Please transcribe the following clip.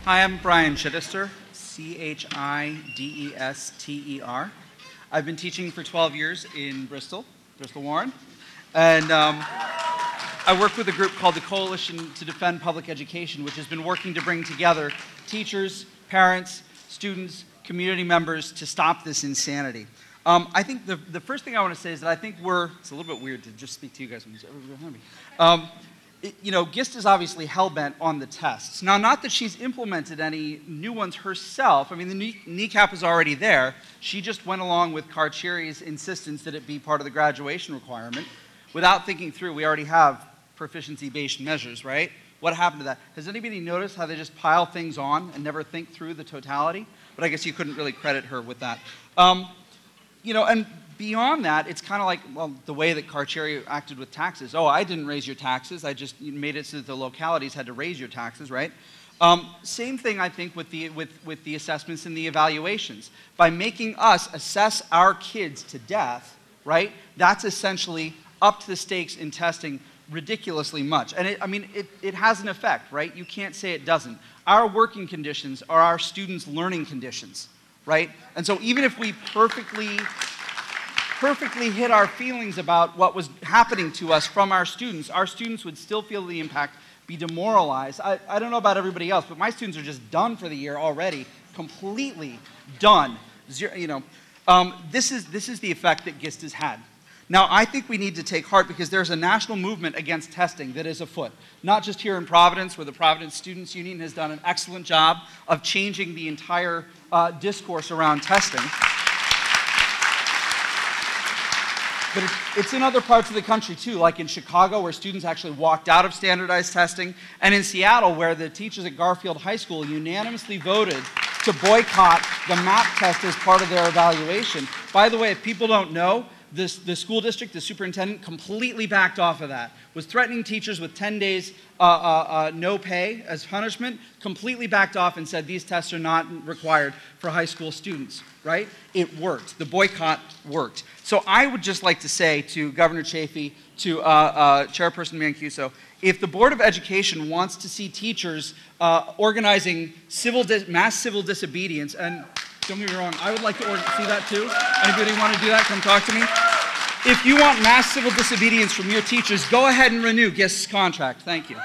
Hi, I'm Brian Chidester, Chidester. I've been teaching for 12 years in Bristol, Warren, and I work with a group called the Coalition to Defend Public Education, which has been working to bring together teachers, parents, students, community members to stop this insanity. I think the first thing I want to say is that I think it's a little bit weird to just speak to you guys when everybody's behind me. GIST is obviously hell-bent on the tests. Now, not that she's implemented any new ones herself. I mean, the kneecap is already there. She just went along with Carcieri's insistence that it be part of the graduation requirement without thinking through. We already have proficiency-based measures, right? What happened to that? Has anybody noticed how they just pile things on and never think through the totality? But I guess you couldn't really credit her with that. And beyond that, it's kind of like, well, the way that Carcieri acted with taxes. Oh, I didn't raise your taxes. I just made it so that the localities had to raise your taxes, right? Same thing, I think, with the assessments and the evaluations. By making us assess our kids to death, right, that's essentially up to the stakes in testing ridiculously much. And it has an effect, right? You can't say it doesn't. Our working conditions are our students' learning conditions, right? And so even if we perfectly hit our feelings about what was happening to us from our students would still feel the impact, be demoralized. I don't know about everybody else, but my students are just done for the year already, completely done. This is the effect that GIST has had. Now, I think we need to take heart because there's a national movement against testing that is afoot. Not just here in Providence, where the Providence Students Union has done an excellent job of changing the entire discourse around testing. But it's in other parts of the country too, like in Chicago, where students actually walked out of standardized testing, and in Seattle, where the teachers at Garfield High School unanimously voted to boycott the MAP test as part of their evaluation. By the way, if people don't know, the school district, the superintendent, completely backed off of that, was threatening teachers with 10 days no pay as punishment, completely backed off and said these tests are not required for high school students, right? It worked. The boycott worked. So I would just like to say to Governor Chafee, to Chairperson Mancuso, if the Board of Education wants to see teachers organizing mass civil disobedience, and don't get me wrong, I would like to see that too. Anybody want to do that? Come talk to me. If you want mass civil disobedience from your teachers, go ahead and renew GIST's contract. Thank you.